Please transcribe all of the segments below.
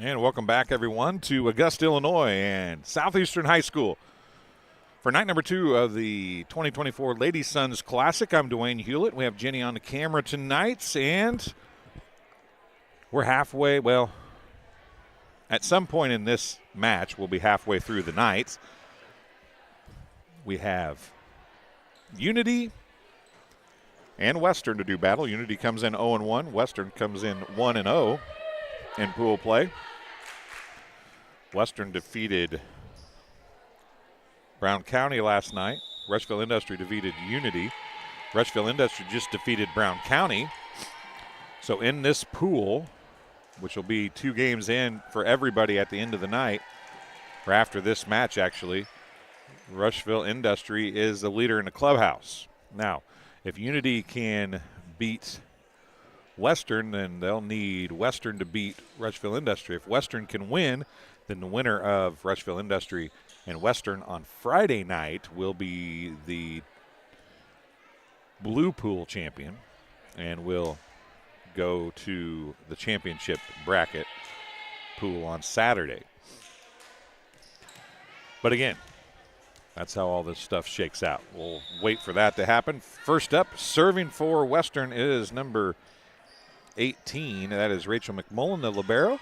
And welcome back, everyone, to Augusta, Illinois and Southeastern High School. For night number 2 of the 2024 Ladies Sons Classic, I'm Dwayne Hulett. We have Jenny on the camera tonight, and we're halfway, well, at some point in this match, we'll be halfway through the night. We have Unity and Western to do battle. Unity comes in 0-1. Western comes in 1-0 in pool play. Western defeated Brown County last night. Rushville Industry defeated Unity. Rushville Industry just defeated Brown County. So in this pool, which will be 2 games in for everybody at the end of the night, or after this match actually, Rushville Industry is the leader in the clubhouse. Now, if Unity can beat Western, then they'll need Western to beat Rushville Industry. If Western can win, then the winner of Rushville Industry and Western on Friday night will be the blue pool champion and will go to the championship bracket pool on Saturday. But again, that's how all this stuff shakes out. We'll wait for that to happen. First up, serving for Western is number 18. That is Rachel McMullen, the libero.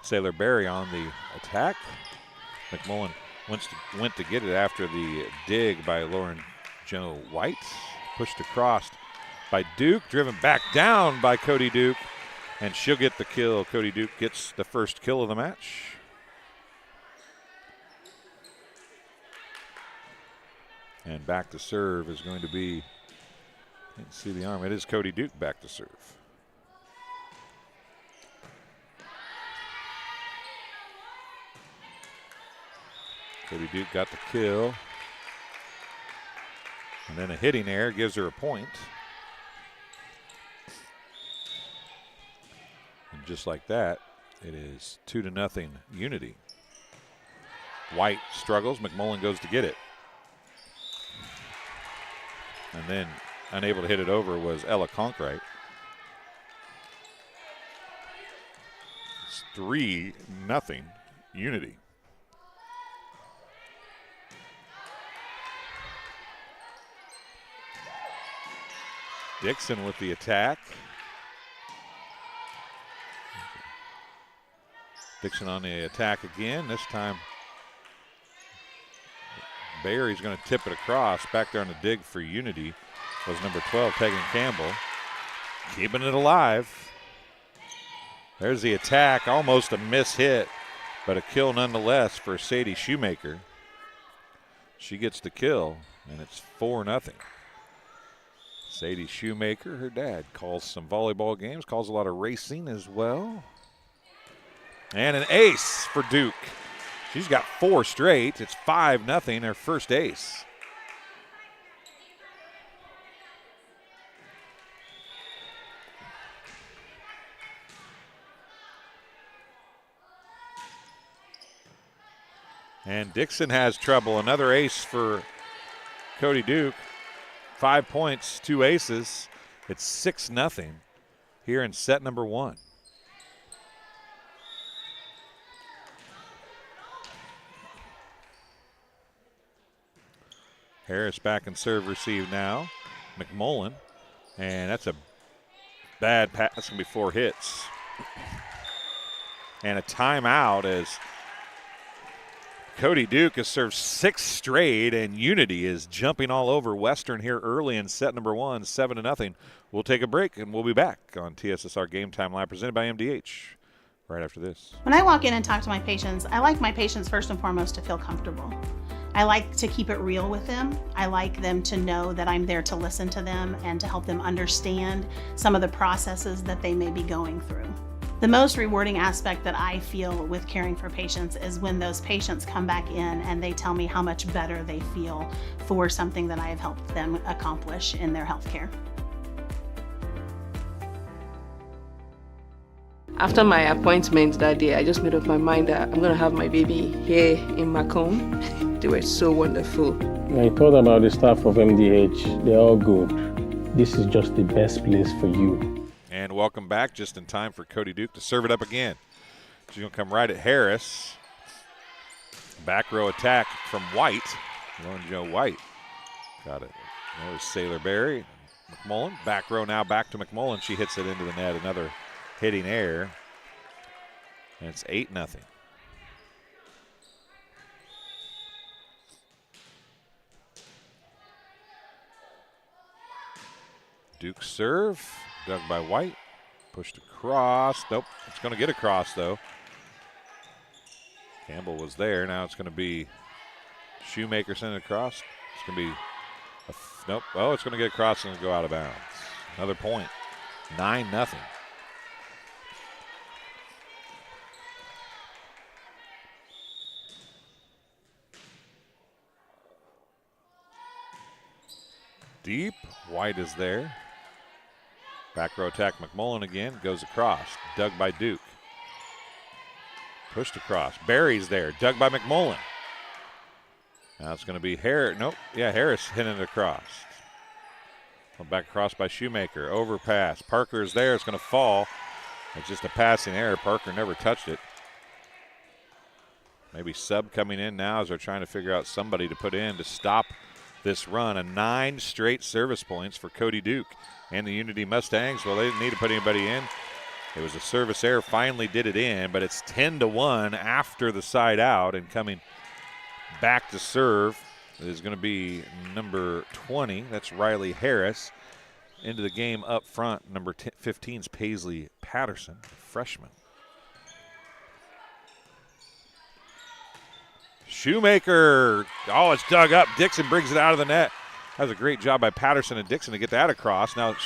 Sailor Berry on the attack. McMullen went to get it after the dig by Lauren Joe White. Pushed across by Duke, driven back down by Cody Duke, and she'll get the kill. Cody Duke gets the first kill of the match. And back to serve is going to be, can't see the arm, it is Cody Duke back to serve. Cody Duke got the kill. And then a hitting error gives her a point. And just like that, it is 2-0 Unity. White struggles, McMullen goes to get it. And then unable to hit it over was Ella Conkright. It's 3-0 Unity. Dixon with the attack. Dixon on the attack again. This time Barry's going to tip it across. Back there on the dig for Unity was number 12, Tegan Campbell. Keeping it alive. There's the attack. Almost a miss hit, but a kill nonetheless for Sadie Shoemaker. She gets the kill, and it's 4-0. Sadie Shoemaker, her dad, calls some volleyball games, calls a lot of racing as well. And an ace for Duke. She's got 4 straight. It's 5-0, her first ace. And Dixon has trouble. Another ace for Cody Duke. 5 points, 2 aces. It's 6-0 here in set number 1. Harris back in serve receive now. McMullen. And that's a bad pass. That's going to be 4 hits. And a timeout as Cody Duke has served 6 straight, and Unity is jumping all over Western here early in set number 1, 7-0. We'll take a break, and we'll be back on TSSR Game Time Live, presented by MDH, right after this. When I walk in and talk to my patients, I like my patients first and foremost to feel comfortable. I like to keep it real with them. I like them to know that I'm there to listen to them and to help them understand some of the processes that they may be going through. The most rewarding aspect that I feel with caring for patients is when those patients come back in and they tell me how much better they feel for something that I have helped them accomplish in their healthcare. After my appointment that day, I just made up my mind that I'm going to have my baby here in Macomb. They were so wonderful. I thought about the staff of MDH. They're all good. This is just the best place for you. And welcome back, just in time for Cody Duke to serve it up again. She's going to come right at Harris. Back row attack from White. Lauren Joe White. Got it. There's Sailor Berry. McMullen. Back row now back to McMullen. She hits it into the net. Another hitting error. And it's 8-0. Duke serve. Dug by White. Pushed across. Nope. It's going to get across, though. Campbell was there. Now it's going to be Shoemaker sent it across. It's going to be nope. Oh, it's going to get across and go out of bounds. Another point. 9-0. Deep. White is there. Back row attack. McMullen again. Goes across. Dug by Duke. Pushed across. Barry's there. Dug by McMullen. Now it's going to be Harris. Nope. Yeah, Harris hitting it across. Back across by Shoemaker. Overpass. Parker's there. It's going to fall. It's just a passing error. Parker never touched it. Maybe sub coming in now as they're trying to figure out somebody to put in to stop this run. A 9 straight service points for Cody Duke and the Unity Mustangs. Well, they didn't need to put anybody in. It was a service error. Finally did it in, but it's 10-1 after the side out, and coming back to serve is going to be number 20. That's Riley Harris. Into the game up front, number 15 is Paisley Patterson, freshman. Shoemaker. Oh, it's dug up. Dixon brings it out of the net. That was a great job by Patterson and Dixon to get that across. Now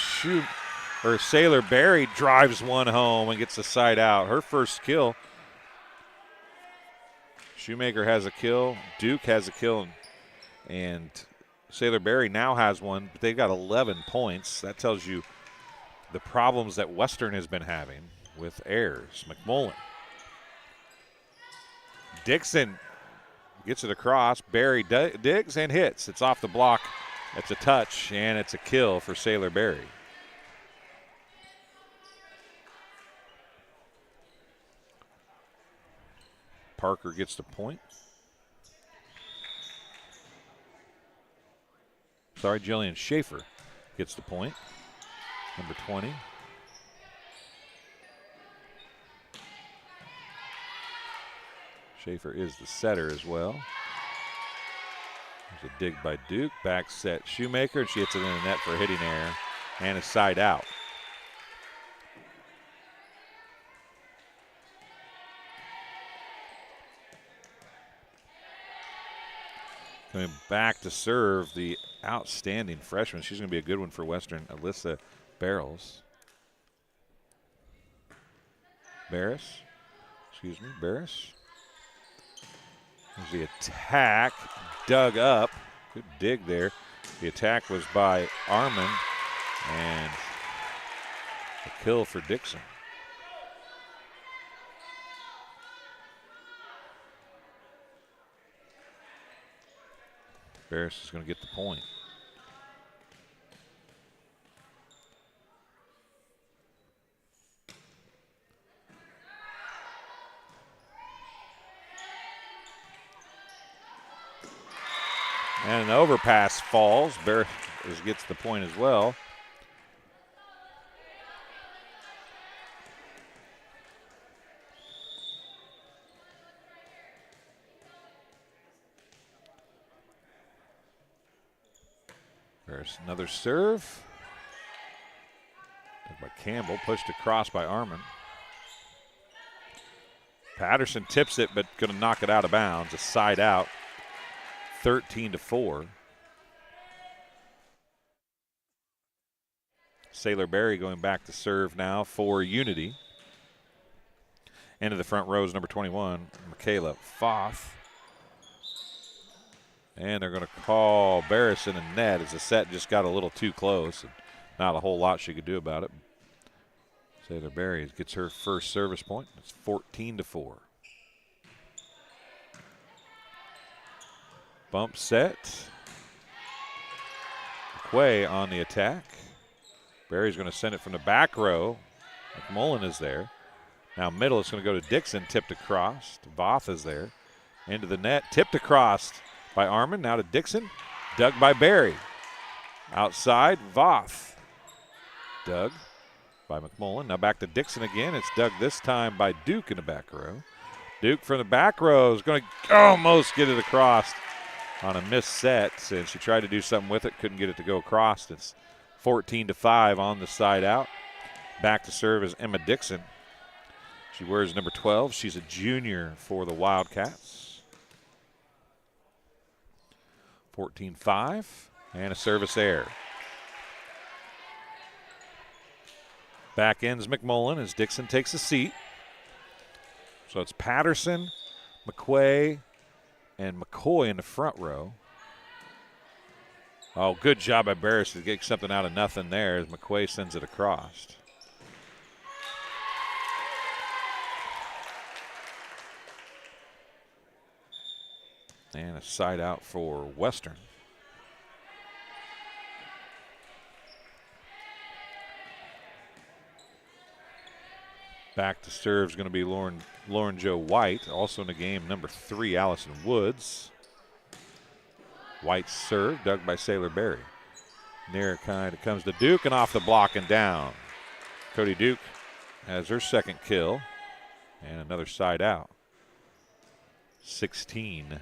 Sailor Berry drives one home and gets the side out. Her first kill. Shoemaker has a kill. Duke has a kill. And Sailor Berry now has one, but they've got 11 points. That tells you the problems that Western has been having with errors. McMullen. Dixon gets it across. Berry digs and hits. It's off the block. It's a touch, and it's a kill for Sailor Berry. Parker gets the point. Sorry, Jillian Schaefer gets the point. Number 20. Schaefer is the setter as well. There's a dig by Duke. Back set Shoemaker, and she hits it in the net for a hitting error and a side out. Coming back to serve, the outstanding freshman. She's going to be a good one for Western, Alyssa Barris. Barris. There's the attack, dug up. Good dig there. The attack was by Armin, and a kill for Dixon. Barris is going to get the point. And an overpass falls. Barris gets the point as well. There's another serve. By Campbell, pushed across by Armin. Patterson tips it, but going to knock it out of bounds. A side out. 13-4. Sailor Berry going back to serve now for Unity. Into the front rows, number 21, Michaela Foth. And they're going to call Barris in the net as the set just got a little too close. And not a whole lot she could do about it. Sailor Berry gets her first service point. It's 14-4. Bump set. McQuay on the attack. Berry's going to send it from the back row. McMullen is there. Now middle, it's going to go to Dixon, tipped across. Voth is there. Into the net, tipped across by Arman. Now to Dixon, dug by Barry. Outside, Voth. Dug by McMullen. Now back to Dixon again. It's dug this time by Duke in the back row. Duke from the back row is going to almost get it across on a missed set. And she tried to do something with it, couldn't get it to go across. It's 14-5 on the side out. Back to serve is Emma Dixon. She wears number 12. She's a junior for the Wildcats. 14-5 and a service error. Back ends McMullen as Dixon takes a seat. So it's Patterson, McQuay, and McCoy in the front row. Oh, good job by Barris to get something out of nothing there as McQuay sends it across. And a side out for Western. Back to serve is going to be Lauren Jo White. Also in the game, number 3, Allison Woods. White serve, dug by Sailor Berry. Near kind of comes to Duke and off the block and down. Cody Duke has her second kill and another side out. 16-6.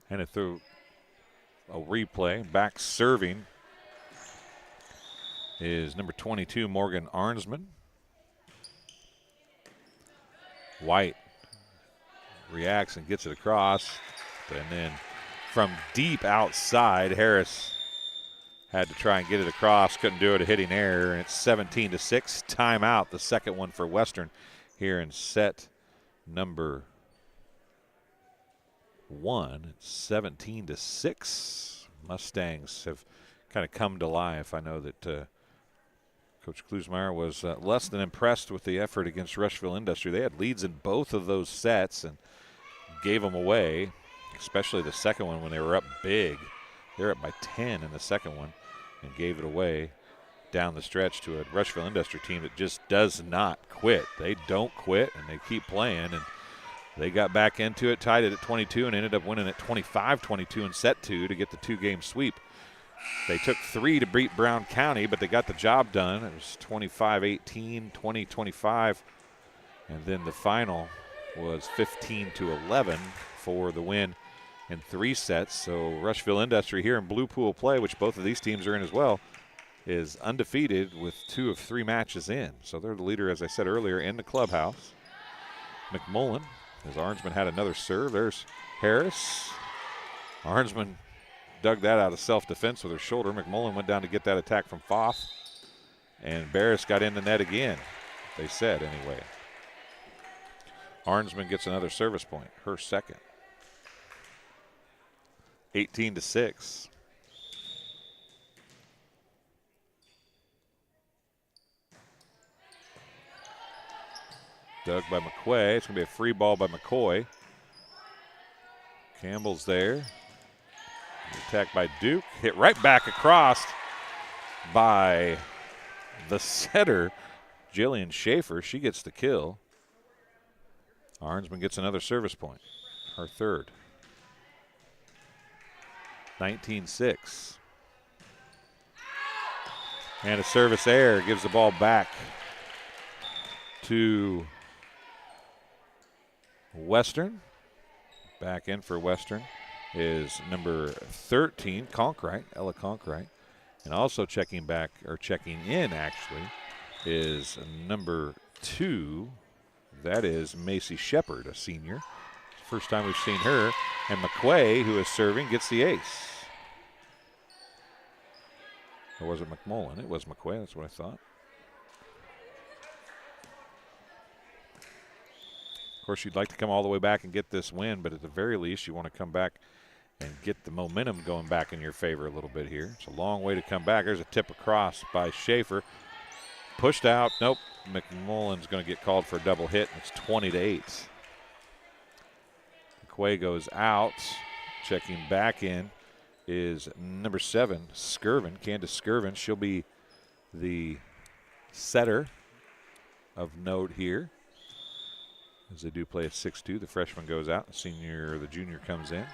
And it through a replay. Back serving is number 22, Morgan Arnsman. White reacts and gets it across. And then from deep outside, Harris had to try and get it across. Couldn't do it, a hitting error. And it's 17-6. Timeout, the second one for Western here in set number 1. It's 17-6. Mustangs have kind of come to life. I know that Coach Klusmeyer was less than impressed with the effort against Rushville Industry. They had leads in both of those sets and gave them away, especially the second one when they were up big. They're up by 10 in the second one and gave it away down the stretch to a Rushville Industry team that just does not quit. They don't quit, and they keep playing. And they got back into it, tied it at 22, and ended up winning at 25-22 in set 2 to get the 2-game sweep. They took 3 to beat Brown County, but they got the job done. It was 25-18, 20-25, and then the final was 15-11 for the win in 3 sets. So Rushville Industry here in Blue Pool play, which both of these teams are in as well, is undefeated with 2 of 3 matches in. So they're the leader, as I said earlier, in the clubhouse. McMullen, as Arnsman had another serve. There's Harris. Arnsman dug that out of self-defense with her shoulder. McMullen went down to get that attack from Foth. And Barris got in the net again, they said anyway. Arnsman gets another service point, her second. 18-6. Dug by McQuay. It's going to be a free ball by McCoy. Campbell's there. Attacked by Duke. Hit right back across by the setter, Jillian Schaefer. She gets the kill. Arnsman gets another service point, her third. 19-6. And a service error gives the ball back to Western. Back in for Western is number 13, Conkright, Ella Conkright. And also checking back, or checking in actually, is number 2. That is Macy Shepard, a senior. First time we've seen her. And McQuay, who is serving, gets the ace. Or was it McMullen? It was McQuay, that's what I thought. Of course, you'd like to come all the way back and get this win, but at the very least, you want to come back and get the momentum going back in your favor a little bit here. It's a long way to come back. There's a tip across by Schaefer. Pushed out. Nope. McMullen's going to get called for a double hit. It's 20-8. McQuay goes out. Checking back in is number 7, Skirvin, Candace Skirvin. She'll be the setter of note here, as they do play at 6-2. The freshman goes out. The junior comes in.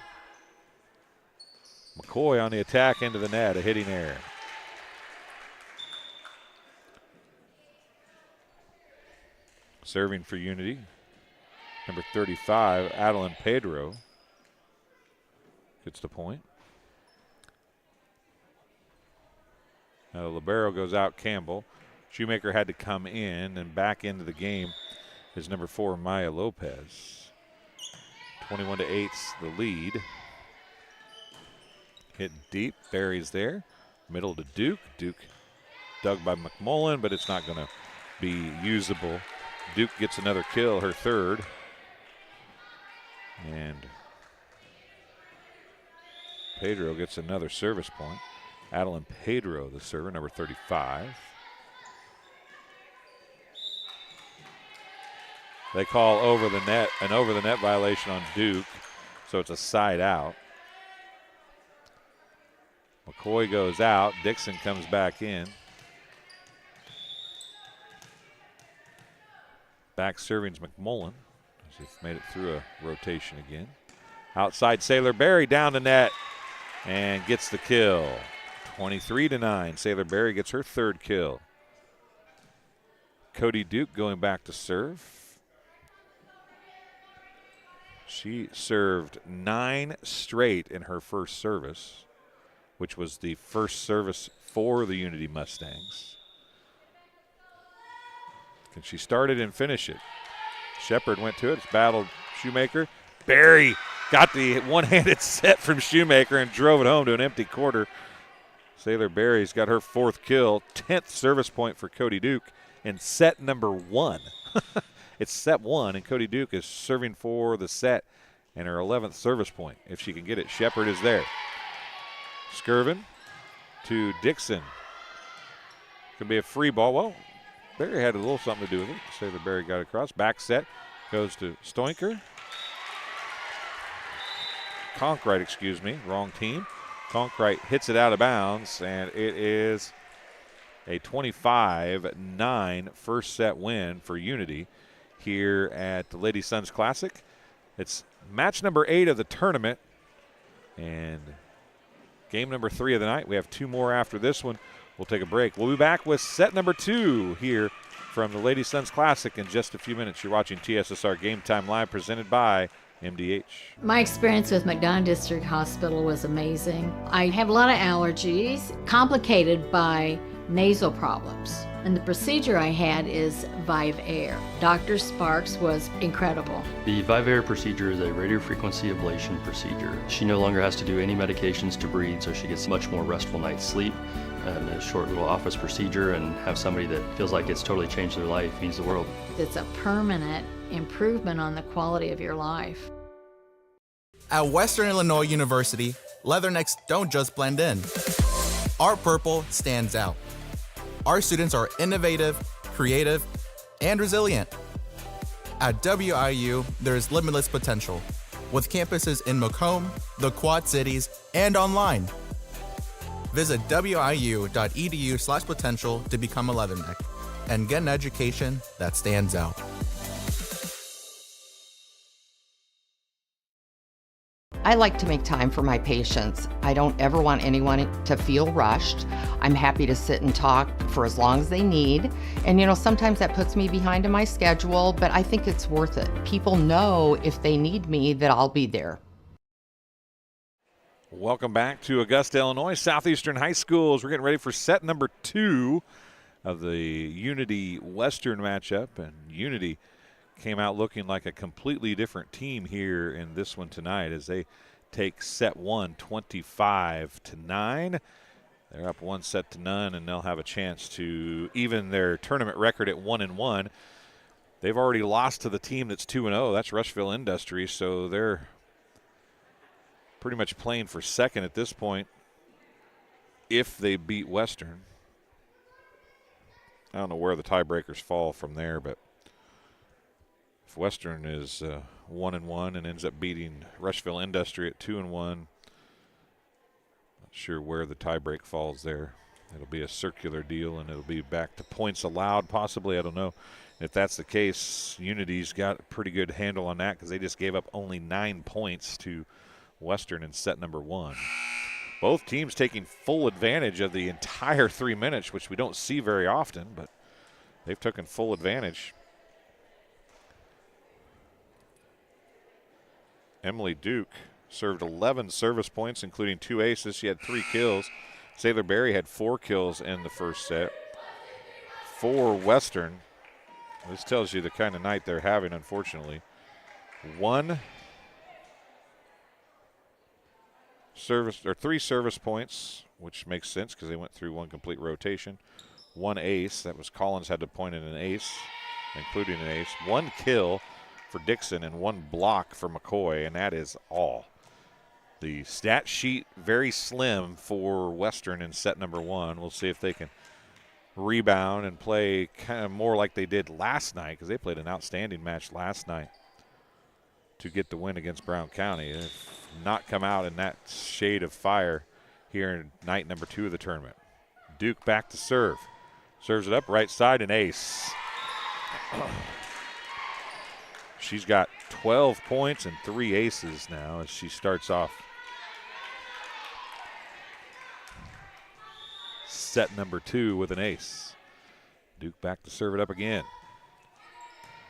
McCoy on the attack into the net, a hitting error. Serving for Unity, number 35, Adeline Pedro gets the point. Now the libero goes out, Campbell. Shoemaker had to come in, and back into the game is number 4, Maya Lopez. 21-8's the lead. Hit deep, Barry's there. Middle to Duke. Duke dug by McMullen, but it's not going to be usable. Duke gets another kill, her third. And Pedro gets another service point. Adeline Pedro, the server, number 35. They call an over the net violation on Duke, so it's a side out. McCoy goes out. Dixon comes back in. Back serving's McMullen, as they've made it through a rotation again. Outside Sailor Berry down the net and gets the kill. 23-9. Sailor Berry gets her third kill. Cody Duke going back to serve. She served 9 straight in her first service, which was the first service for the Unity Mustangs. Can she start it and finish it? Shepard went to it. It's battled Shoemaker. Berry got the one-handed set from Shoemaker and drove it home to an empty quarter. Sailor Berry's got her 4th kill, 10th service point for Cody Duke, and set number 1. It's set 1, and Cody Duke is serving for the set and her 11th service point. If she can get it, Shepard is there. Skirvin to Dixon. Could be a free ball. Well, Berry had a little something to do with it. Sailor Berry got across. Back set goes to Stoinker. Conkright, excuse me, wrong team. Conkright hits it out of bounds, and it is a 25-9 first set win for Unity here at the Lady Sons Classic. It's match number 8 of the tournament and game number 3 of the night. We have 2 more after this one. We'll take a break. We'll be back with set number 2 here from the Lady Sons Classic in just a few minutes. You're watching TSSR Game Time Live, presented by MDH. My experience with McDonough District Hospital was amazing. I have a lot of allergies, complicated by nasal problems. And the procedure I had is Vive Air. Dr. Sparks was incredible. The Vive Air procedure is a radiofrequency ablation procedure. She no longer has to do any medications to breathe, so she gets much more restful night's sleep. And a short little office procedure, and have somebody that feels like it's totally changed their life means the world. It's a permanent improvement on the quality of your life. At Western Illinois University, leathernecks don't just blend in. Our purple stands out. Our students are innovative, creative, and resilient. At WIU, there is limitless potential, with campuses in Macomb, the Quad Cities, and online. Visit wiu.edu/potential to become a leatherneck and get an education that stands out. I like to make time for my patients. I don't ever want anyone to feel rushed. I'm happy to sit and talk for as long as they need. And sometimes that puts me behind in my schedule, but I think it's worth it. People know if they need me that I'll be there. Welcome back to Augusta, Illinois. Southeastern High School, as we're getting ready for set number 2 of the Unity Western matchup. And Unity came out looking like a completely different team here in this one tonight as they take set 1 25-9. They're up 1-0, and they'll have a chance to even their tournament record at 1-1. They've already lost to the team that's 2-0. That's Rushville Industries, so they're pretty much playing for second at this point if they beat Western. I don't know where the tiebreakers fall from there, but If Western is 1-1 and ends up beating Rushville Industry at 2-1, not sure where the tiebreak falls there. It'll be a circular deal, and it'll be back to points allowed, possibly. I don't know. If that's the case, Unity's got a pretty good handle on that because they just gave up only 9 points to Western in set number 1. Both teams taking full advantage of the entire 3 minutes, which we don't see very often, but they've taken full advantage. Emily Duke served 11 service points, including 2 aces. She had 3 kills. Sailor Berry had 4 kills in the first set. For Western, this tells you the kind of night they're having, unfortunately. 3 service points, which makes sense because they went through 1 complete rotation. 1 ace, that was Collins had to point in an ace, including an ace. 1 kill for Dixon and 1 block for McCoy, and that is all. The stat sheet very slim for Western in set number 1. We'll see if they can rebound and play kind of more like they did last night, because they played an outstanding match last night to get the win against Brown County. If not come out in that shade of fire here in night number 2 of the tournament. Duke back to serve. Serves it up right side and ace. She's got 12 points and 3 aces now as she starts off set number 2 with an ace. Duke back to serve it up again.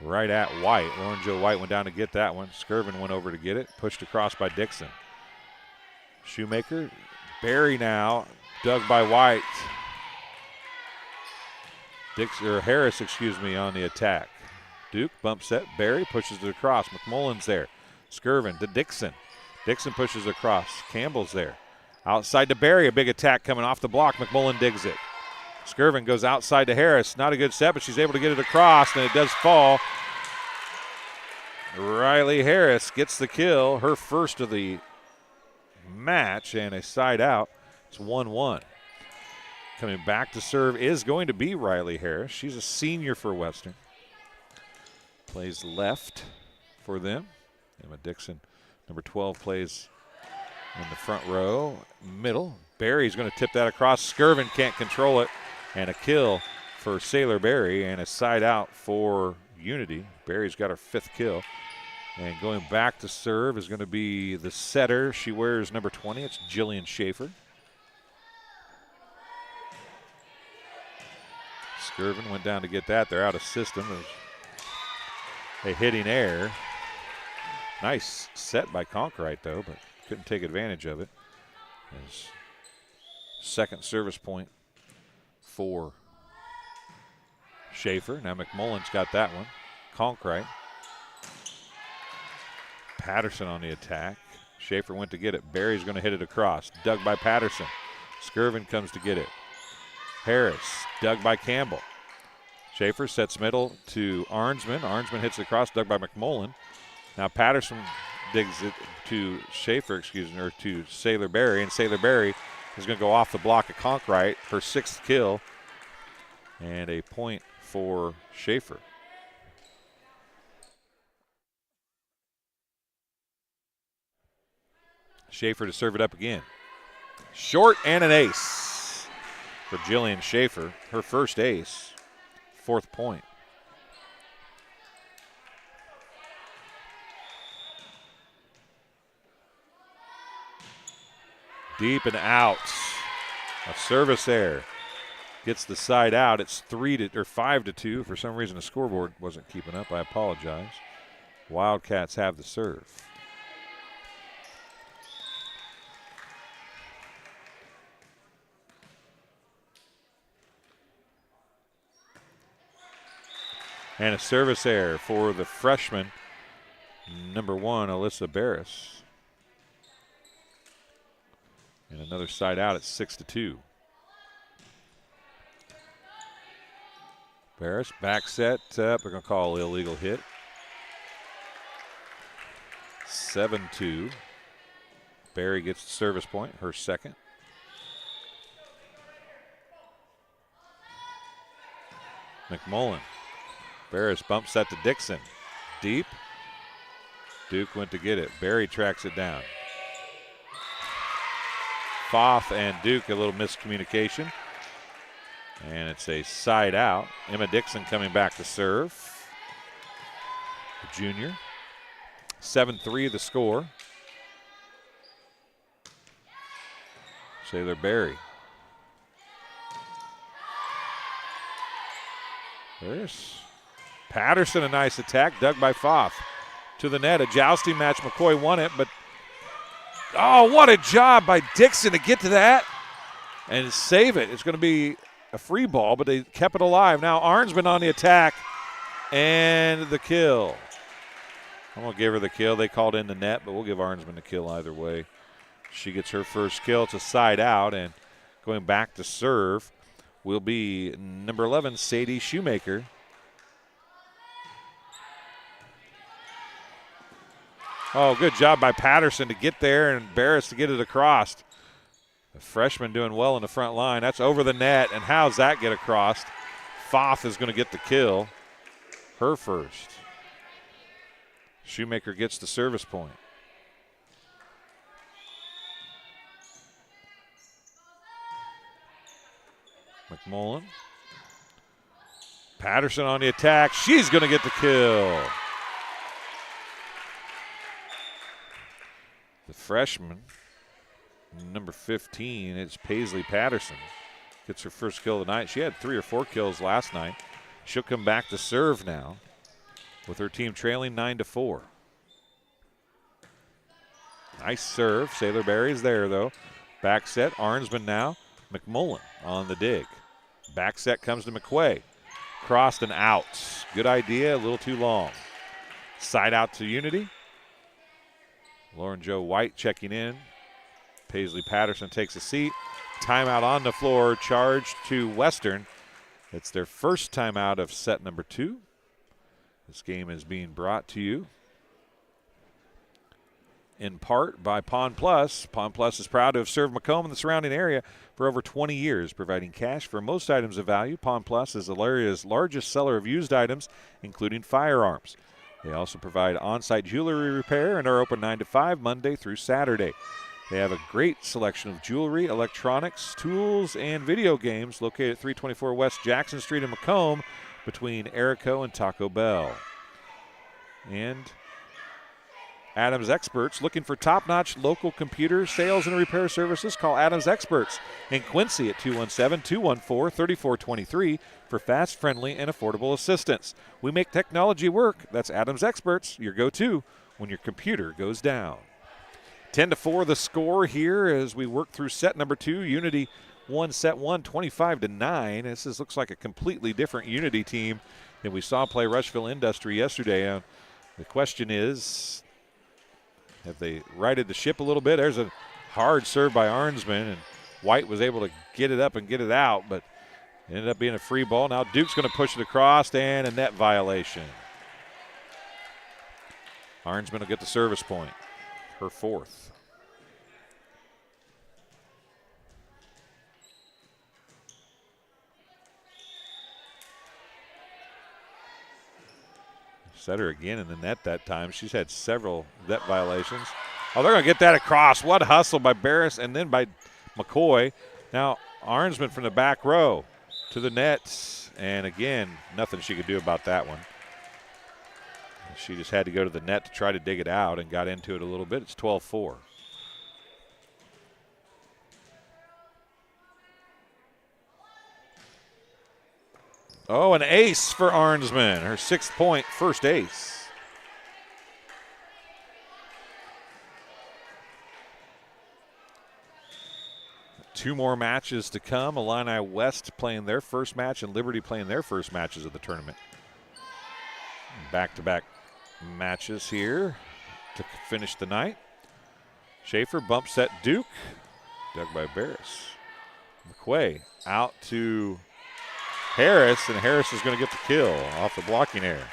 Right at White. Lauren Jo White went down to get that one. Skirvin went over to get it. Pushed across by Dixon. Shoemaker. Berry now. Dug by White. Harris, on the attack. Duke bump set. Berry pushes it across. McMullen's there. Skirvin to Dixon. Dixon pushes across. Campbell's there. Outside to Berry. A big attack coming off the block. McMullen digs it. Skirvin goes outside to Harris. Not a good set, but she's able to get it across, and it does fall. Riley Harris gets the kill, her first of the match, and a side out. It's 1-1. Coming back to serve is going to be Riley Harris. She's a senior for Western. Plays left for them. Emma Dixon, number 12, plays in the front row, middle. Berry's going to tip that across. Skirvin can't control it. And a kill for Sailor Berry and a side out for Unity. Berry's got her 5th kill. And going back to serve is going to be the setter. She wears number 20. It's Jillian Schaefer. Skirvin went down to get that. They're out of system. There's a hitting error. Nice set by Conkrite, though, but couldn't take advantage of it. His second service point for Schaefer. Now McMullen's got that one. Conkrite. Patterson on the attack. Schaefer went to get it. Berry's going to hit it across. Dug by Patterson. Skirvin comes to get it. Harris. Dug by Campbell. Schaefer sets middle to Arnsman. Arnsman hits it across. Dug by McMullen. Now Patterson digs it to Schaefer, or to Sailor Berry, and Sailor Berry is going to go off the block of Conkrite, her 6th kill, and a point for Schaefer. Schaefer to serve it up again. Short and an ace for Jillian Schaefer, her first ace, 4th point. Deep and out. A service error. Gets the side out. It's 5-2. For some reason the scoreboard wasn't keeping up. I apologize. Wildcats have the serve. And a service error for the freshman, number 1, Alyssa Barris. And another side out at 6-2. Barris back set up. They're going to call illegal hit. 7-2. Berry gets the service point, her second. McMullen. Barris bumps that to Dixon. deep. Duke went to get it. Berry tracks it down. Foth and Duke, a little miscommunication. And it's a side out. Emma Dixon coming back to serve. The junior. 7-3 the score. Sailor Berry. There's Patterson, a nice attack, dug by Foth. To the net, a jousting match. McCoy won it, but oh, what a job by Dixon to get to that and save it. It's going to be a free ball, but they kept it alive. Now Arnsman on the attack and the kill. I'm going to give her the kill. They called in the net, but we'll give Arnsman the kill either way. She gets her first kill. It's a side out, and going back to serve will be number 11, Sadie Shoemaker. Oh, good job by Patterson to get there and Barris to get it across. The freshman doing well in the front line. That's over the net, and how's that get across? Foth is going to get the kill. Her first. Shoemaker gets the service point. McMullen. Patterson on the attack. She's going to get the kill. The freshman, number 15, it's Paisley Patterson. Gets her first kill of the night. She had 3 or 4 kills last night. She'll come back to serve now with her team trailing 9-4. Nice serve. Sailor Berry's there, though. Back set, Arnsman now. McMullen on the dig. Back set comes to McQuay. Crossed and out. Good idea, a little too long. Side out to Unity. Lauren Jo White checking in. Paisley Patterson takes a seat. Timeout on the floor, charged to Western. It's their first timeout of set number 2. This game is being brought to you in part by Pond Plus. Pond Plus is proud to have served Macomb and the surrounding area for over 20 years, providing cash for most items of value. Pond Plus is the area's largest seller of used items, including firearms. They also provide on-site jewelry repair and are open 9 to 5 Monday through Saturday. They have a great selection of jewelry, electronics, tools, and video games located at 324 West Jackson Street in Macomb between Erico and Taco Bell. And Adams Experts, looking for top-notch local computer sales and repair services? Call Adams Experts in Quincy at 217-214-3423 for fast, friendly, and affordable assistance. We make technology work. That's Adams Experts, your go-to when your computer goes down. 10-4 the score here as we work through set number 2. Unity won set 1, 25-9. This looks like a completely different Unity team than we saw play Rushville Industry yesterday. The question is, have they righted the ship a little bit? There's a hard serve by Arnsman, and White was able to get it up and get it out, but it ended up being a free ball. Now Duke's going to push it across, and a net violation. Arnsman will get the service point, her fourth. Set her again in the net that time. She's had several net violations. Oh, they're going to get that across. What hustle by Barris and then by McCoy. Now Arnsman from the back row to the net. And again, nothing she could do about that one. She just had to go to the net to try to dig it out and got into it a little bit. It's 12-4. Oh, an ace for Arnsman. Her 6th point, first ace. Two more matches to come. Illini West playing their first match and Liberty playing their first matches of the tournament. Back-to-back matches here to finish the night. Schaefer bump set Duke. Dug by Barris. McQuay out to Harris, and Harris is going to get the kill off the blocking error.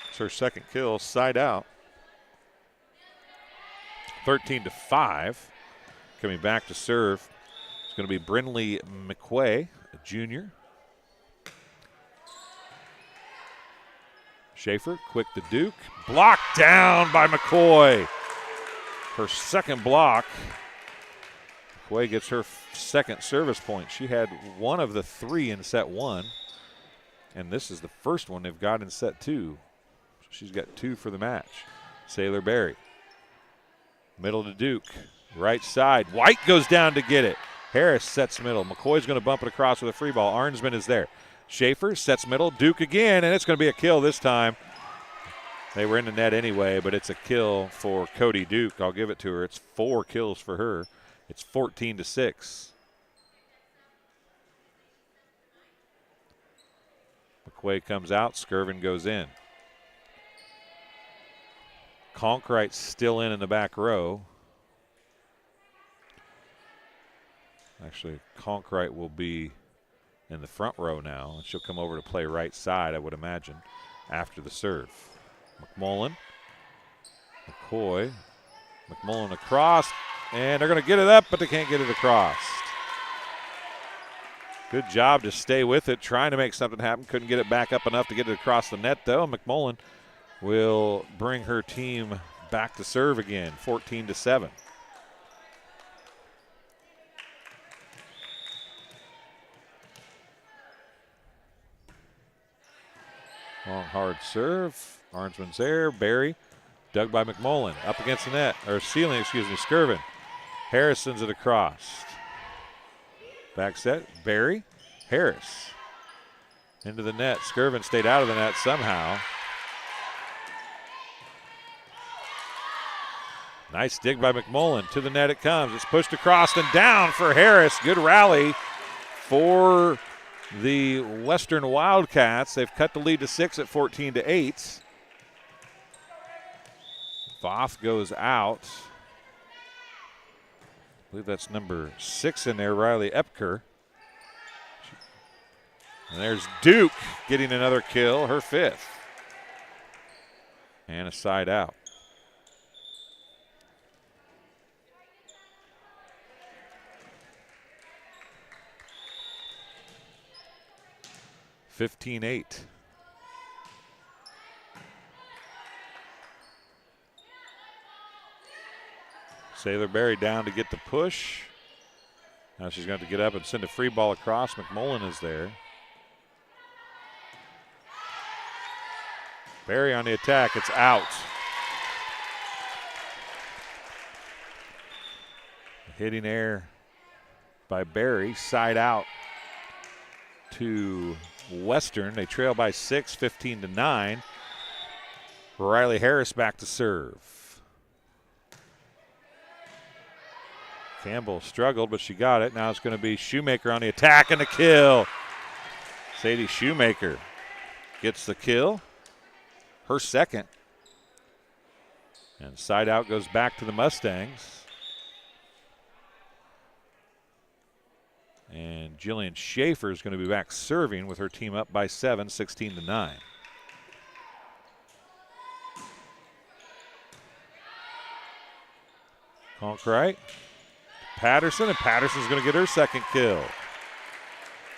It's her second kill, side out. 13-5. Coming back to serve. It's going to be Brinley McQuay, a junior. Schaefer, quick to Duke. Blocked down by McCoy. Her second block. McCoy gets her second service point. She had one of the 3 in set 1. And this is the first one they've got in set 2. So she's got 2 for the match. Sailor Berry. Middle to Duke. Right side. White goes down to get it. Harris sets middle. McCoy's going to bump it across with a free ball. Arnsman is there. Schaefer sets middle. Duke again, and it's going to be a kill this time. They were in the net anyway, but it's a kill for Cody Duke. I'll give it to her. It's 4 kills for her. It's 14-6. McQuay comes out. Skirvin goes in. Conkright's still in the back row. Actually, Conkright will be in the front row now, and she'll come over to play right side, I would imagine, after the serve. McMullen, McCoy, McMullen across, and they're going to get it up, but they can't get it across. Good job to stay with it, trying to make something happen. Couldn't get it back up enough to get it across the net, though. McMullen will bring her team back to serve again, 14-7. Long, hard serve. Arnsman's there. Barry, dug by McMullen. Up against the net, or ceiling, excuse me, Skirvin. Harrison's it across. Back set, Barry, Harris. Into the net. Skirvin stayed out of the net somehow. Nice dig by McMullen. To the net it comes. It's pushed across and down for Harris. Good rally for the Western Wildcats. They've cut the lead to 6 at 14-8. Voth goes out. I believe that's number 6 in there, Riley Epker. And there's Duke getting another kill, her 5th. And a side out. (15-8). Sailor Berry down to get the push. Now she's going to get up and send a free ball across. McMullen is there. Berry on the attack. It's out. Hitting air by Berry. Side out to Western. They trail by 6, 15-9. Riley Harris back to serve. Campbell struggled, but she got it. Now it's going to be Shoemaker on the attack and the kill. Sadie Shoemaker gets the kill, her second. And side out goes back to the Mustangs. And Jillian Schaefer is going to be back serving with her team up by 7, 16-9. Conkrite. Patterson, and Patterson's going to get her second kill.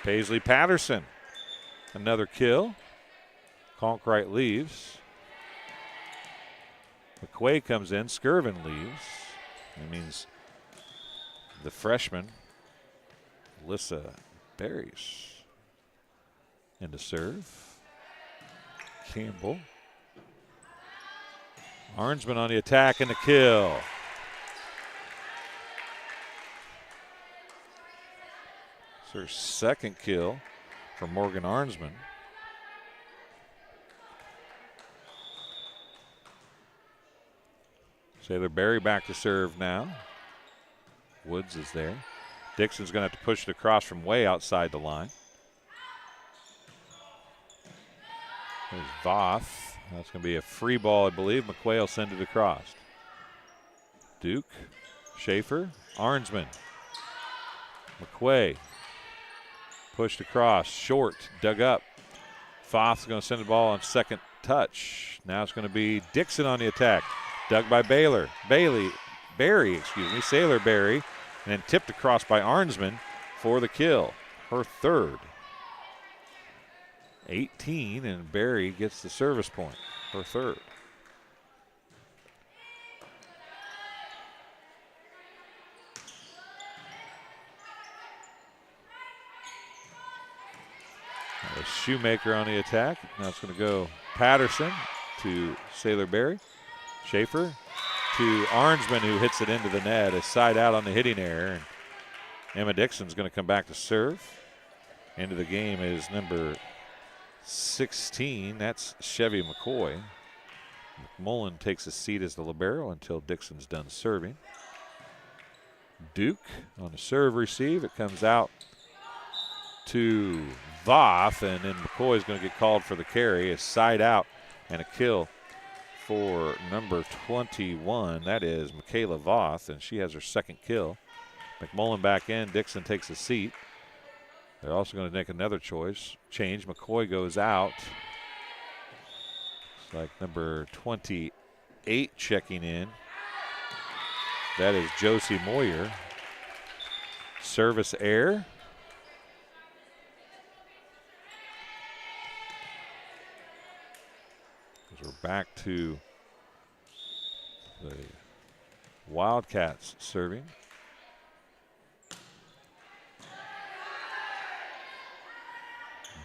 Paisley Patterson, another kill. Conkrite leaves. McQuay comes in, Skirvin leaves. That means the freshman, Alyssa Berries, into serve. Campbell. Arnsman on the attack and the kill. It's her second kill for Morgan Arnsman. Sailor Berry back to serve now. Woods is there. Dixon's going to have to push it across from way outside the line. There's Voth. That's going to be a free ball, I believe. McQuay will send it across. Duke, Schaefer, Arnsman. McQuay pushed across, short, dug up. Voth's going to send the ball on second touch. Now it's going to be Dixon on the attack. Dug by Sailor Berry, and then tipped across by Arnsman for the kill, her third. 18, and Barry gets the service point, her third. A Shoemaker on the attack. Now it's going to go Patterson to Sailor Berry. Schaefer to Arnsman, who hits it into the net. A side out on the hitting error. And Emma Dixon's going to come back to serve. Into the game is number 16. That's Chevy McCoy. McMullen takes a seat as the libero until Dixon's done serving. Duke on the serve receive. It comes out to Voth, and then McCoy's going to get called for the carry. A side out and a kill for number 21. That is Michaela Voth, and she has her second kill. McMullen back in. Dixon takes a seat. They're also going to make another change. McCoy goes out. It's like number 28 checking in. That is Josie Moyer. Service error. We're back to the Wildcats serving.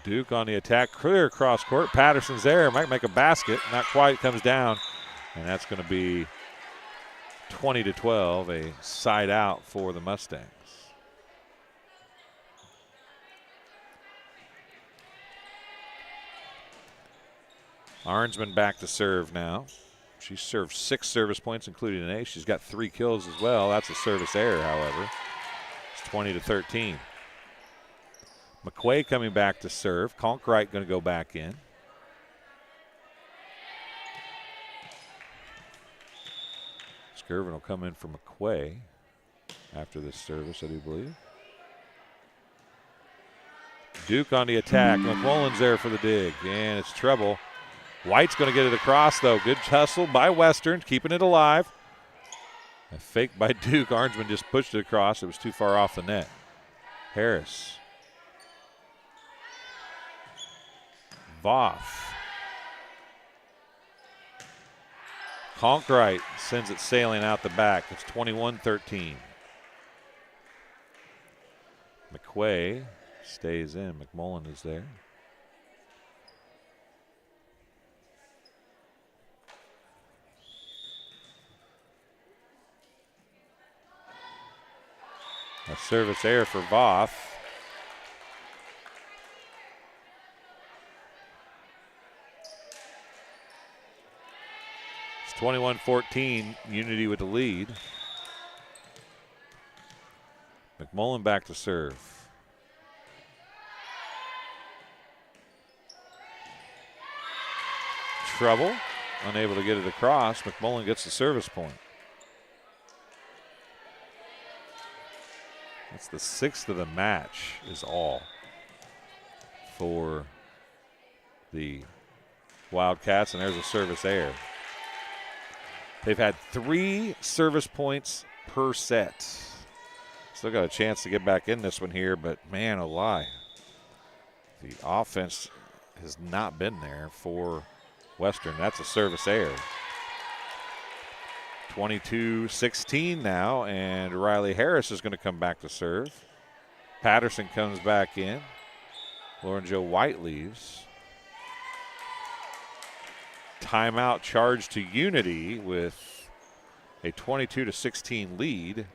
Duke on the attack, clear across court. Patterson's there, might make a basket. Not quite, comes down. And that's going to be 20-12, a side out for the Mustangs. Arnsman back to serve now. She served 6 service points, including an ace. She's got 3 kills as well. That's a service error, however. It's 20-13. McQuay coming back to serve. Conkright going to go back in. Skirvin will come in for McQuay after this service, I do believe. Duke on the attack. McMullen's there for the dig, and it's trouble. White's going to get it across, though. Good hustle by Western, keeping it alive. A fake by Duke. Arnsman just pushed it across. It was too far off the net. Harris. Voth. Conkright sends it sailing out the back. It's 21-13. McQuay stays in. McMullen is there. A service error for Voth. It's 21-14, Unity with the lead. McMullen back to serve. Trouble, unable to get it across. McMullen gets the service point. That's the 6th of the match is all for the Wildcats, and there's a service error. They've had 3 service points per set. Still got a chance to get back in this one here, but man, oh lie. The offense has not been there for Western. That's a service error. 22-16 now, and Riley Harris is going to come back to serve. Patterson comes back in. Lauren Jo White leaves. Timeout charged to Unity with a 22-16 lead.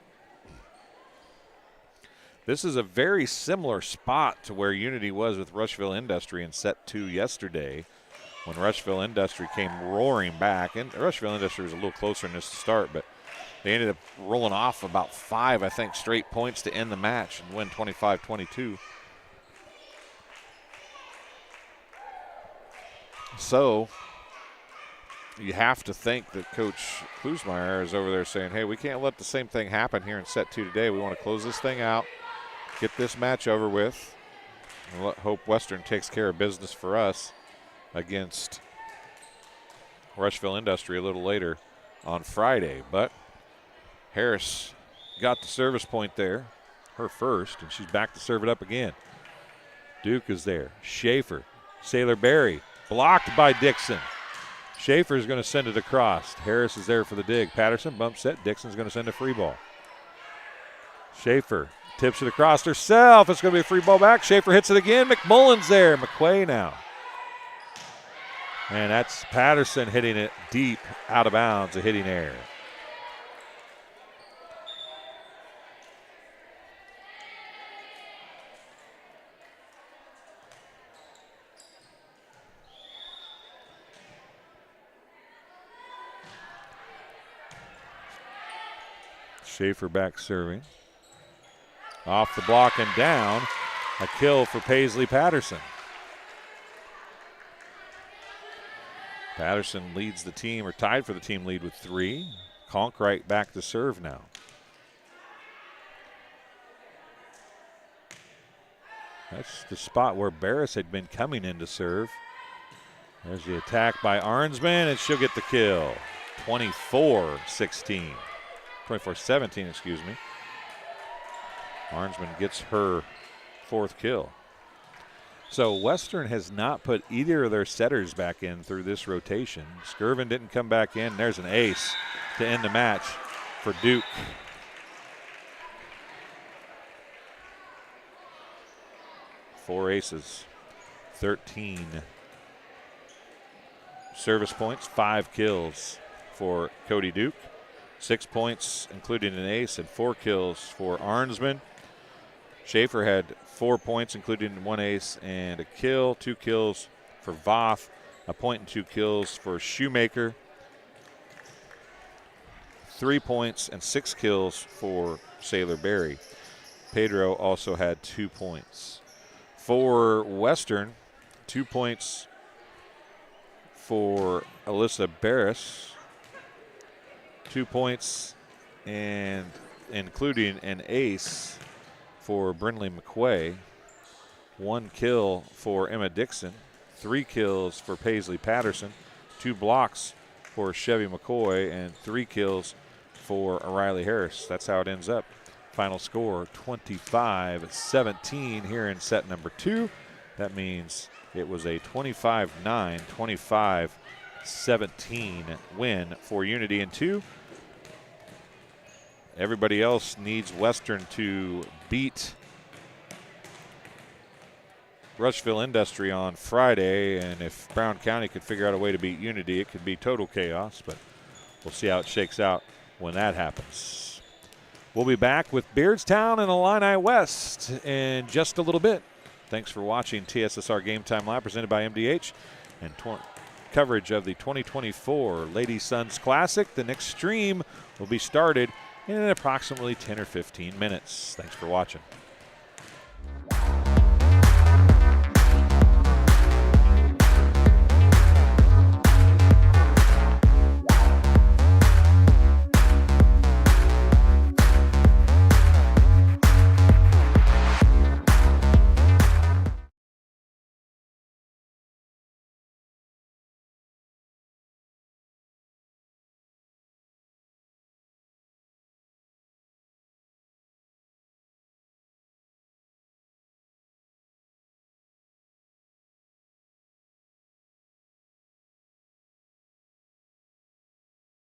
This is a very similar spot to where Unity was with Rushville Industry in set 2 yesterday, when Rushville Industry came roaring back. And Rushville Industry was a little closer in this to start, but they ended up rolling off about 5, I think, straight points to end the match and win 25-22. So you have to think that Coach Klusmeyer is over there saying, hey, we can't let the same thing happen here in set 2 today. We want to close this thing out, get this match over with, and hope Western takes care of business for us against Rushville Industry a little later on Friday. But Harris got the service point there, her first, and she's back to serve it up again. Duke is there. Schaefer Sailor Berry blocked by Dixon. Schaefer's going to send it across. Harris is there for the dig. Patterson bumps it. Dixon's going to send a free ball. Schaefer tips it across herself. It's going to be a free ball back. Schaefer hits it again. McMullen's there. McQuay now. And that's Patterson hitting it deep out of bounds, a hitting error. Schaefer back serving. Off the block and down. A kill for Paisley Patterson. Patterson leads the team, or tied for the team lead with 3. Conkright back to serve now. That's the spot where Barris had been coming in to serve. There's the attack by Arnsman, and she'll get the kill. 24-16. 24-17, excuse me. Arnsman gets her 4th kill. So Western has not put either of their setters back in through this rotation. Skirvin didn't come back in. There's an ace to end the match for Duke. Four aces, 13 service points, 5 kills for Cody Duke. 6 points, including an ace, and 4 kills for Arnsman. Schaefer had 4 points, including 1 ace and a kill. 2 kills for Voth. A point and 2 kills for Shoemaker. 3 points and 6 kills for Sailor Berry. Pedro also had 2 points. For Western, 2 points for Alyssa Barris. 2 points and including an ace for Brinley McQuay. 1 kill for Emma Dixon. 3 kills for Paisley Patterson. 2 blocks for Chevy McCoy and 3 kills for O'Reilly Harris. That's how it ends up. Final score 25-17 here in set number 2. That means it was a 25-9, 25-17 win for Unity in 2. Everybody else needs Western to beat Rushville Industry on Friday, and if Brown County could figure out a way to beat Unity, it could be total chaos, but we'll see how it shakes out when that happens. We'll be back with Beardstown and Illini West in just a little bit. Thanks for watching TSSR Game Time Live, presented by MDH, and coverage of the 2024 Lady Sons Classic. The next stream will be started in approximately 10 or 15 minutes. Thanks for watching.